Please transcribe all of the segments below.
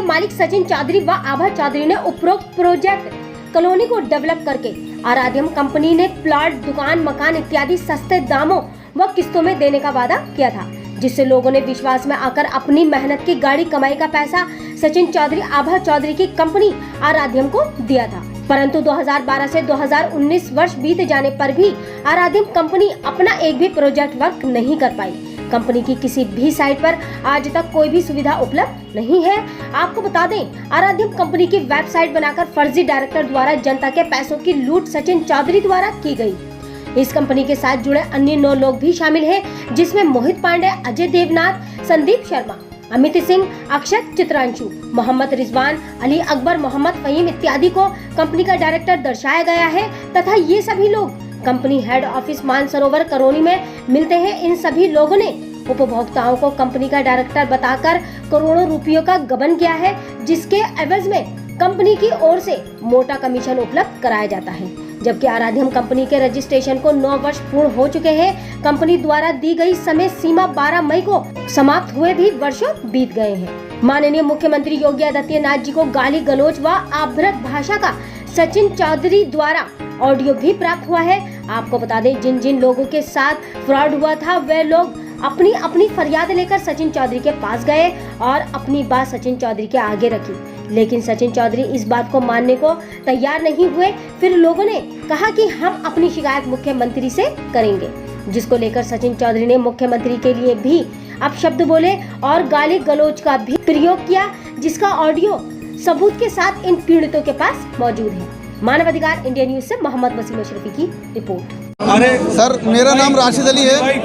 मालिक सचिन चौधरी व आभा चौधरी ने उपरोक्त प्रोजेक्ट कॉलोनी को डेवलप करके आराध्यम कंपनी ने प्लॉट, दुकान, मकान इत्यादि सस्ते दामों व किस्तों में देने का वादा किया था, जिससे लोगों ने विश्वास में आकर अपनी मेहनत की गाड़ी कमाई का पैसा सचिन चौधरी, आभा चौधरी की कंपनी आराध्यम को दिया था। परंतु 2012 से 2019 वर्ष बीत जाने पर भी आराध्यम कंपनी अपना एक भी प्रोजेक्ट वर्क नहीं कर पाई। कंपनी की किसी भी साइट पर आज तक कोई भी सुविधा उपलब्ध नहीं है। आपको बता दें, आराध्यम कंपनी की वेबसाइट बनाकर फर्जी डायरेक्टर द्वारा जनता के पैसों की लूट सचिन चौधरी द्वारा की गई। इस कंपनी के साथ जुड़े अन्य 9 लोग भी शामिल हैं, जिसमें मोहित पांडे, अजय देवनाथ, संदीप शर्मा, अमित सिंह, अक्षत चित्रांशु, मोहम्मद रिजवान, अली अकबर, मोहम्मद फहीम इत्यादि को कंपनी का डायरेक्टर दर्शाया गया है तथा ये सभी लोग company head office Mansarovar Karauli में मिलते हैं। इन सभी लोगों ने उपभोक्ताओं को कंपनी का डायरेक्टर बताकर करोड़ों रुपयों का गबन किया है, जिसके एवज में कंपनी की ओर से मोटा कमीशन उपलब्ध कराया जाता है। जबकि आराध्यम कंपनी के रजिस्ट्रेशन को 9 वर्ष पूर्ण हो चुके हैं। कंपनी द्वारा दी गई समय सीमा 12 मई को समाप्त हुए भी वर्षों बीत गए हैं। माननीय मुख्यमंत्री योगी आदित्यनाथ जी को गाली गलौज व अभद्र भाषा का सचिन चौधरी द्वारा ऑडियो भी प्राप्त हुआ है। आपको बता दें, जिन जिन लोगों के साथ फ्रॉड हुआ था वे लोग अपनी अपनी फरियाद लेकर सचिन चौधरी के पास गए और अपनी बात सचिन चौधरी के आगे रखी, लेकिन सचिन चौधरी इस बात को मानने को तैयार नहीं हुए। फिर लोगों ने कहा कि हम अपनी शिकायत मुख्यमंत्री से करेंगे, जिसको लेकर सचिन चौधरी ने मुख्यमंत्री के लिए भी अपशब्द बोले और गाली गलौज का भी प्रयोग किया, जिसका ऑडियो सबूत के साथ इन पीड़ितों के पास मौजूद है। मानव अधिकार इंडिया न्यूज से मोहम्मद वसीम अशरफी की रिपोर्ट। अरे सर, मेरा नाम राशिद अली है।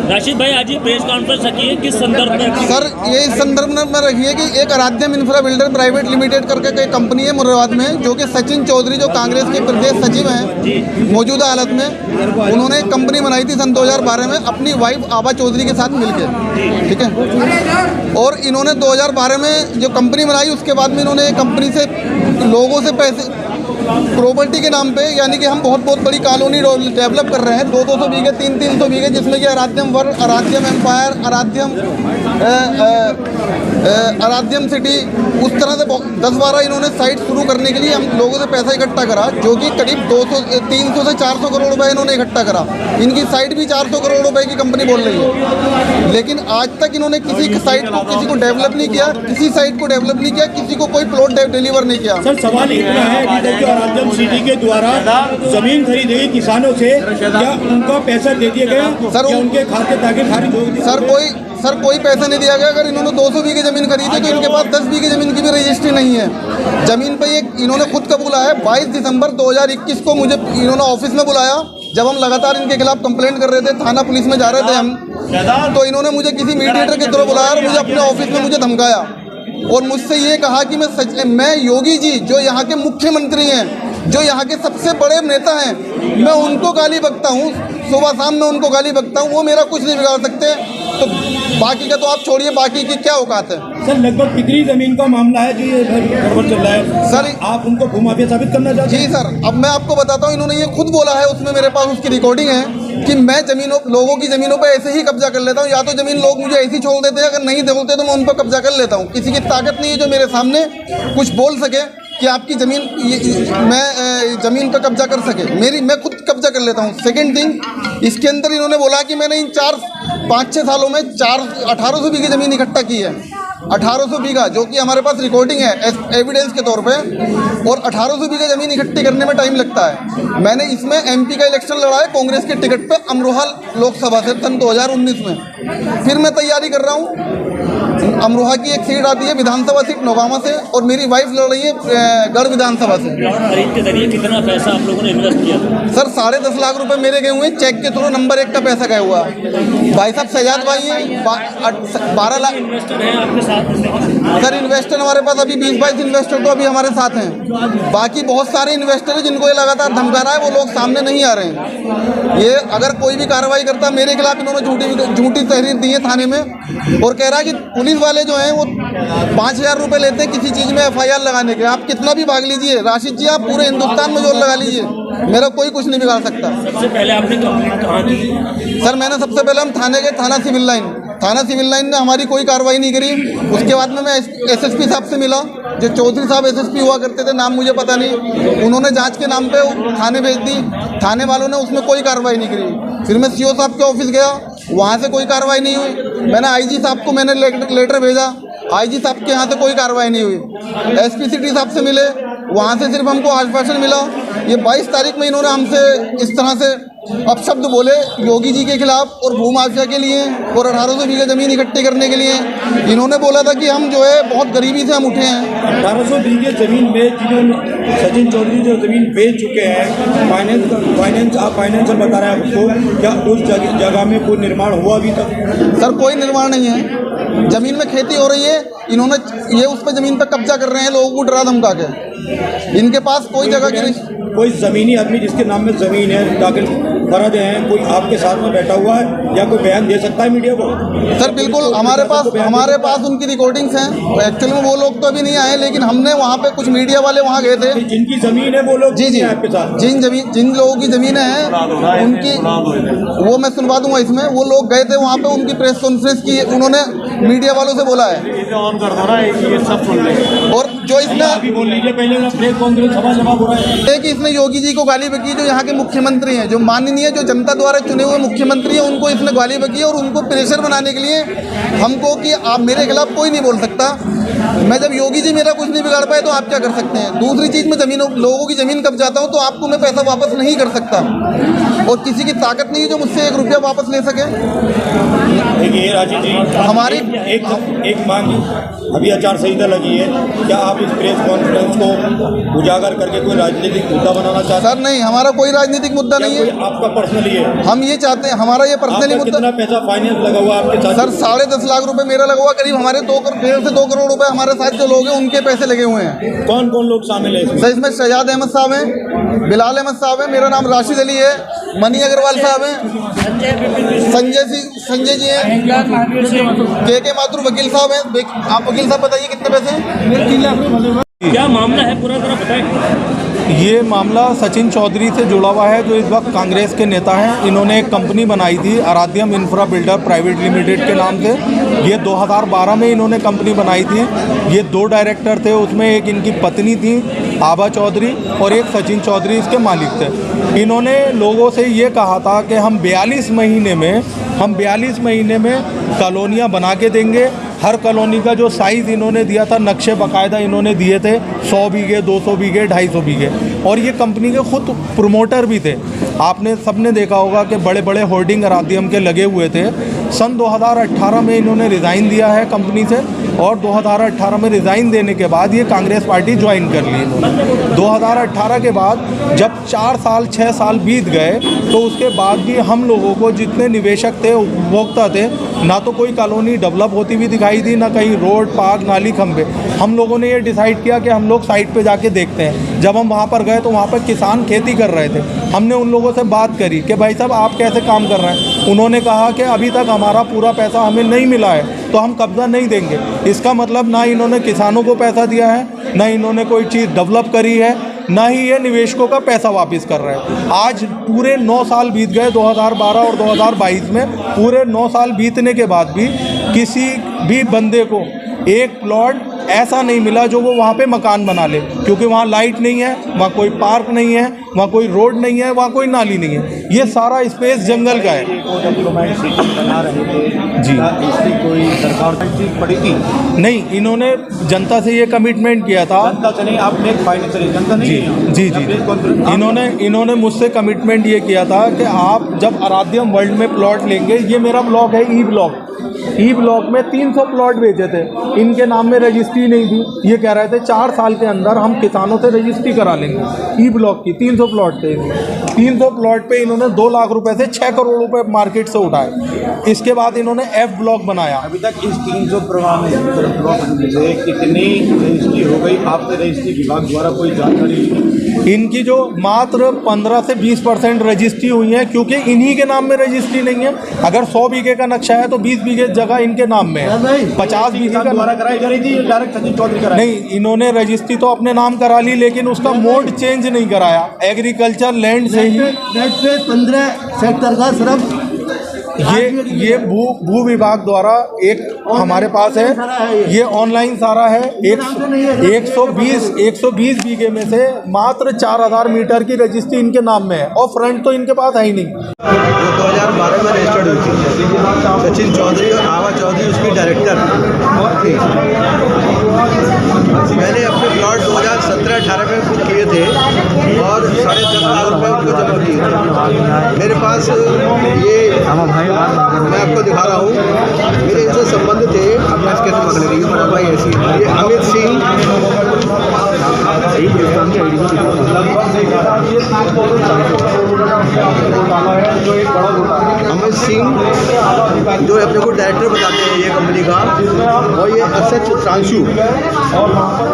राशिद भाई, आज ये प्रेस कॉन्फ्रेंस रखी है, किस संदर्भ में? सर, ये इस संदर्भ में रखी है कि एक आराध्यम इंफ्रा बिल्डर प्राइवेट लिमिटेड करके एक कंपनी है मुरादाबाद में, जो कि सचिन चौधरी जो कांग्रेस के प्रदेश सचिव हैं मौजूदा हालत में, उन्होंने एक कंपनी बनाई थी सन 2012 में अपनी वाइफ आभा चौधरी के साथ मिलकर, ठीक है। और इन्होंने 2012 में जो कंपनी बनाई, उसके बाद में इन्होंने एक कंपनी से लोगों से पैसे प्रॉपर्टी के नाम पे, यानी कि हम बहुत बड़ी कॉलोनी डेवलप कर रहे हैं, 200 बीघे, 300 बीघे, जिसमें कि आराध्यम वर्ल्ड, आराध्यम एम्पायर, आराध्यम सिटी, उस तरह से 10-12 इन्होंने साइट शुरू करने के लिए हम लोगों से पैसा इकट्ठा करा, जो कि करीब 300 से 400 करोड़ रुपए इन्होंने इकट्ठा करा। इनकी साइट भी 400 करोड़ रुपए की कंपनी बोल रही है, लेकिन आज तक इन्होंने किसी साइट को डेवलप नहीं किया, किसी साइट को डेवलप नहीं किया, किसी को कोई प्लॉट डिलीवर नहीं किया। सर, सवाल इतना है कि आराध्यम सिटी के द्वारा जमीन खरीदी गई किसानों से, क्या उनका पैसा दे दिया गया? सर, क्या उनके खाते ताकि खारिज हो गई? सर, कोई पैसा नहीं दिया गया। अगर इन्होंने 200 बीघे जमीन खरीदी तो इनके पास 10 बीघे जमीन की भी रजिस्ट्री नहीं है। जमीन पे ये इन्होंने खुद कबूला है। 22 दिसंबर 2021 को मुझे इन्होंने ऑफिस में बुलाया, जब हम लगातार इनके खिलाफ कंप्लेंट कर रहे थे, थाना पुलिस में जा रहे थे हम, तो इन्होंने मुझे किसी मीडिएटर के थ्रू बुलाया और मुझे अपने ऑफिस में मुझे धमकाया और मुझसे ये कहा कि मैं योगी जी, जो यहाँ के मुख्यमंत्री हैं, जो यहाँ के सबसे बड़े नेता हैं, मैं उनको गाली बकता हूँ, सुबह शाम में उनको गाली बकता हूँ, वो मेरा कुछ नहीं बिगाड़ सकते। तो बाकी का तो आप छोड़िए, बाकी की क्या औकात है? सर, लगभग कितनी जमीन का मामला है जो ये गड़बड़ चल रहा है? सर, आप उनको भूमाफिया साबित करना चाहते हैं? जी सर, अब मैं आपको बताता हूँ, इन्होंने ये खुद बोला है, उसमें मेरे पास उसकी रिकॉर्डिंग है कि मैं लोगों की ज़मीनों पर ऐसे ही कब्जा कर लेता हूँ। या तो ज़मीन लोग मुझे ऐसी छोड़ देते हैं, अगर नहीं बोलते तो मैं उन पर कब्जा कर लेता हूँ। किसी की ताकत नहीं है जो मेरे सामने कुछ बोल सके कि आपकी ज़मीन, मैं ज़मीन पर कब्जा कर सके। मैं खुद कब्जा कर लेता हूँ। सेकेंड थिंग, इसके अंदर इन्होंने बोला कि मैंने इन 5-6 सालों में 1800 बीघे ज़मीन इकट्ठा की है। 1800 बीघा, जो कि हमारे पास रिकॉर्डिंग है एविडेंस के तौर पे, और 1800 बीघा ज़मीन इकट्ठी करने में टाइम लगता है। मैंने इसमें एमपी का इलेक्शन लड़ा है कांग्रेस के टिकट पे अमरोहा लोकसभा से सन 2019 में। फिर मैं तैयारी कर रहा हूँ, अमरोहा की एक सीट आती है विधानसभा सीट नौगामा से, और मेरी वाइफ लड़ रही है गढ़ विधानसभा से। खरीद के जरिए कितना पैसा आप लोगों ने इन्वेस्ट किया था? सर, 10.5 लाख रुपए मेरे गए हुए, चेक के थ्रू नंबर 1 का पैसा गया हुआ। भाई साहब शहजाद भाई हैं, 12 लाख इन्वेस्टर हैं आपके साथ? सर, इन्वेस्टर हमारे पास अभी 20-22 इन्वेस्टर तो अभी हमारे साथ हैं। बाकी बहुत सारे इन्वेस्टर हैं जिनको ये लगातार धमका रहा है, वो लोग सामने नहीं आ रहे हैं। ये अगर कोई भी कार्रवाई करता, मेरे खिलाफ इन्होंने झूठी तहरीर दी है थाने में, और कह रहा है कि पुलिस वाले जो हैं वो 5000 रुपये लेते हैं किसी चीज़ में FIR लगाने के। आप कितना भी भाग लीजिए राशिद जी, आप पूरे हिंदुस्तान में जोर लगा लीजिए, मेरा कोई कुछ नहीं बिगाड़ सकता। सबसे पहले आपने कंप्लेंट कहाँ की? सर, मैंने सबसे पहले हम थाने गए, थाना सिविल लाइन, थाना सिविल लाइन ने हमारी कोई कार्रवाई नहीं करी। उसके बाद में मैं एसएसपी साहब से मिला, जो चौधरी साहब एसएसपी हुआ करते थे, नाम मुझे पता नहीं, उन्होंने जांच के नाम पे थाने भेज दी। थाने वालों ने उसमें कोई कार्रवाई नहीं करी। फिर मैं सीओ साहब के ऑफिस गया, वहाँ से कोई कार्रवाई नहीं हुई। मैंने आईजी साहब को मैंने लेटर भेजा, आईजी साहब के यहाँ से कोई कार्रवाई नहीं हुई। एसपी सिटी साहब से मिले, वहाँ से सिर्फ हमको आश्वासन मिला। ये 22 तारीख में इन्होंने हमसे इस तरह से अपशब्द बोले योगी जी के खिलाफ और भूमाफिया के लिए और 1800 बीघा जमीन इकट्ठी करने के लिए। इन्होंने बोला था कि हम जो है बहुत गरीबी से हम उठे हैं। 1800 बीघे जमीन में जिन्होंने सचिन चौधरी जो जमीन बेच चुके हैं, फाइनेंशियल बता रहे हैं आपको, क्या उस जगह में कोई निर्माण हुआ अभी तक? सर कोई निर्माण नहीं है, जमीन में खेती हो रही है। इन्होंने ये उस पर जमीन पर कब्जा कर रहे हैं लोगों को डरा धमका के। इनके पास कोई जगह की कोई ज़मीनी आदमी जिसके नाम में ज़मीन है, दाखिल फर्ज हैं, कोई आपके साथ में बैठा हुआ है या कोई बयान दे सकता है मीडिया को? सर बिल्कुल, हमारे पास उनकी रिकॉर्डिंग्स हैं। एक्चुअली में वो लोग तो अभी नहीं आए, लेकिन हमने वहाँ पे कुछ मीडिया वाले वहाँ गए थे। जिनकी ज़मीन है वो लोग जी आपके साथ? जिन लोगों की ज़मीनें हैं उनकी, वो मैं सुनवा दूंगा इसमें। वो लोग गए थे वहाँ पे, उनकी प्रेस कॉन्फ्रेंस की, उन्होंने मीडिया वालों से बोला है। और जो इसने बोल लीजिए पहले प्रेस कॉन्फ्रेंस सभा हो रहा है कि इसने योगी जी को गाली बकी, जो यहाँ के मुख्यमंत्री हैं, जो माननीय जो जनता द्वारा चुने हुए मुख्यमंत्री हैं, उनको इसने गाली बकी और उनको प्रेशर बनाने के लिए हमको कि आप मेरे खिलाफ कोई नहीं बोल सकता। मैं जब योगी जी मेरा कुछ नहीं बिगाड़ पाए तो आप क्या कर सकते हैं? दूसरी चीज़, मैं लोगों की ज़मीन कब जाता हूँ तो आपको मैं पैसा वापस नहीं कर सकता और किसी की ताकत नहीं है जो मुझसे 1 रुपया वापस ले सके। देखिए राजीव जी, हमारी एक मांग अभी आचार संहिता लगी है, क्या आप इस प्रेस कॉन्फ्रेंस को उजागर करके कोई राजनीतिक मुद्दा बनाना चाहते हैं? सर नहीं, हमारा कोई राजनीतिक मुद्दा नहीं है। आपका पर्सनली है? हम ये चाहते हैं, हमारा ये पर्सनली मुद्दा। कितना पैसा फाइनेंस लगा हुआ आपके साथ? सर 10.5 लाख रुपए मेरा लगा हुआ, करीब हमारे 1.5 से 2 करोड़ रुपए हमारे साथ जो लोग हैं उनके पैसे लगे हुए हैं। कौन कौन लोग शामिल है इसमें? सर इसमें शहजाद अहमद साहब हैं, बिलाल अहमद साहब हैं, मेरा नाम राशिद अली है, मनी अग्रवाल साहब हैं, संजय जी हैं, के माथुर वकील साहब हैं। आप वकील साहब बताइए कितने पैसे हैं? क्या मामला है पूरा जरा बताएं। ये मामला सचिन चौधरी से जुड़ा हुआ है, जो इस वक्त कांग्रेस के नेता हैं। इन्होंने एक कंपनी बनाई थी आराध्यम इंफ्रा बिल्डर प्राइवेट लिमिटेड के नाम से। ये 2012 में इन्होंने कंपनी बनाई थी। ये 2 डायरेक्टर थे, उसमें एक इनकी पत्नी थी आभा चौधरी और एक सचिन चौधरी इसके मालिक थे। इन्होंने लोगों से ये कहा था कि हम 42 महीने में कॉलोनियाँ बना के देंगे। हर कॉलोनी का जो साइज़ इन्होंने दिया था, नक्शे बाकायदा इन्होंने दिए थे, 100 बीघे, 200 बीघे, 250 बीघे। और ये कंपनी के खुद प्रमोटर भी थे। आपने सबने देखा होगा कि बड़े बड़े होर्डिंग आराध्यम के लगे हुए थे। सन 2018 में इन्होंने रिज़ाइन दिया है कंपनी से और 2018 में रिज़ाइन देने के बाद ये कांग्रेस पार्टी ज्वाइन कर ली इन्होंने। 2018 के बाद जब 4 साल 6 साल बीत गए तो उसके बाद भी हम लोगों को, जितने निवेशक थे, उपभोक्ता थे, ना तो कोई कॉलोनी डेवलप होती हुई दिखाई दी, ना कहीं रोड, पार्क, नाली, खंभे। हम लोगों ने ये डिसाइड किया कि हम लोग साइट पे जाके देखते हैं। जब हम वहाँ पर गए तो वहाँ पर किसान खेती कर रहे थे। हमने उन लोगों से बात करी कि भाई साहब आप कैसे काम कर रहे हैं? उन्होंने कहा कि अभी तक हमारा पूरा पैसा हमें नहीं मिला है तो हम कब्ज़ा नहीं देंगे। इसका मतलब ना इन्होंने किसानों को पैसा दिया है, ना इन्होंने कोई चीज़ डेवलप करी है, ना ही ये निवेशकों का पैसा वापस कर रहे हैं। आज पूरे 9 साल बीत गए, 2012 और 2022 में पूरे 9 साल बीतने के बाद भी किसी भी बंदे को एक प्लॉट ऐसा नहीं मिला जो वो वहाँ पे मकान बना ले, क्योंकि वहाँ लाइट नहीं है, वहाँ कोई पार्क नहीं है, वहाँ कोई रोड नहीं है, वहाँ कोई नाली नहीं है। ये सारा स्पेस जंगल का है। जी, इसकी कोई सरकार चीज पड़ेगी? नहीं, इन्होंने जनता से ये कमिटमेंट किया था। जनता से नहीं, आपने फाइनेंशियल जनता नहीं? जी, इन्होंने मुझसे कमिटमेंट ये किया था कि आप जब आराध्यम वर्ल्ड में प्लॉट लेंगे, ये मेरा ब्लॉक है ई ब्लॉक में 300 प्लॉट बेचे थे, इनके नाम में रजिस्ट्री नहीं थी। ये कह रहे थे 4 साल के अंदर हम किसानों से रजिस्ट्री करा लेंगे। ई ब्लॉक की 300 प्लॉट थे। 300 प्लॉट पे इन्होंने 2 लाख रुपए से 6 करोड़ रुपए मार्केट से उठाए। इसके बाद इन्होंने F ब्लॉक बनाया। अभी तक इस 300 प्लॉट से कितनी रजिस्ट्री हो गई? आपके रजिस्ट्री विभाग द्वारा कोई जानकारी? इनकी जो मात्र 15 से 20% रजिस्ट्री हुई है, क्योंकि इन्हीं के नाम में रजिस्ट्री नहीं है। अगर 100 बीघे का नक्शा है तो 20 बीघे जगह इनके नाम में है। 50 बीघे का द्वारा कराई जा रही थी, डायरेक्ट सचिन चौधरी कराई? नहीं, इन्होंने रजिस्ट्री तो अपने नाम करा ली, लेकिन उसका मोड चेंज नहीं कराया। एग्रीकल्चर लैंड से ही 15 सेक्टर का सिर्फ ये भू विभाग द्वारा एक हमारे पास है, ये ऑनलाइन सारा है। 120 बीघे में से मात्र 4000 मीटर की रजिस्ट्री इनके नाम में है और फ्रंट तो इनके पास है ही नहीं। 2012 में रजिस्टर्ड हुई थी। सचिन चौधरी और आवा चौधरी उसकी डायरेक्टर थी। मैंने अपने प्लॉट 2017-18 में बुक किए थे और 10.5 लाख रुपये उनको जमा किए थे। मेरे पास ये मैं आपको दिखा रहा हूँ, मेरे इनसे संबंध थे। भाई ऐसी ये अमित सिंह, अमित सिंह जो अपने को डायरेक्टर बताते हैं ये कंपनी का, और ये अक्षय चित्रांशु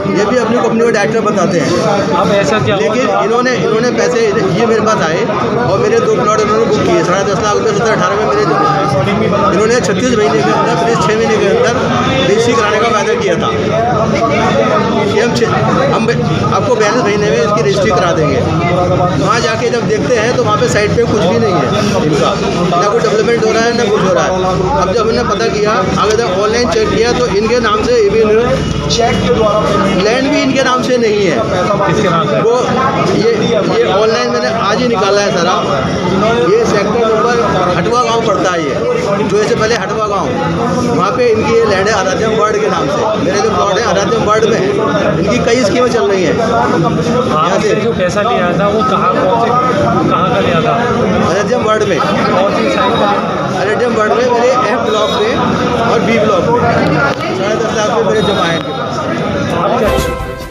ये भी अपनी कंपनी को डायरेक्टर बताते हैं। अब ऐसा क्या, लेकिन इन्होंने पैसे ये मेरे पास आए और मेरे 2 प्लॉट इन्होंने बुक किए 10.5 लाख रुपये 17-18 में मेरे इन्होंने 36 महीने के अंदर, फिर 6 महीने के अंदर रजिस्ट्री कराने का वायदा किया था कि हम आपको 42 महीने में इसकी रजिस्ट्री करा देंगे। वहाँ जाके जब देखते हैं तो वहाँ पे साइड पे कुछ भी नहीं है इनका, ना कोई डेवलपमेंट हो रहा है ना कुछ हो रहा है। अब जब हमने पता किया, आगे जब ऑनलाइन चेक किया तो इनके नाम से इवन लैंड भी इनके नाम से नहीं है। वो ये ऑनलाइन मैंने आज ही निकाला है सारा। ये सेक्टर नंबर हटवा गाँव पड़ता है, ये जो इससे पहले हटवा गाँव, वहाँ पे इनकी ये लैंड है आराध्यम वर्ड के नाम से। मेरे जो प्लॉट है आराध्यम वर्ड में है, इनकी कई स्कीमें चल रही हैं। यहाँ से जो पैसा लिया था वो कहाँ का लिया था? आराध्यम वर्ड में, आराध्यम वर्ड में मेरे F ब्लॉक में और B ब्लॉक में 10.5 लाख रुपये मेरे जमा है इनके पास।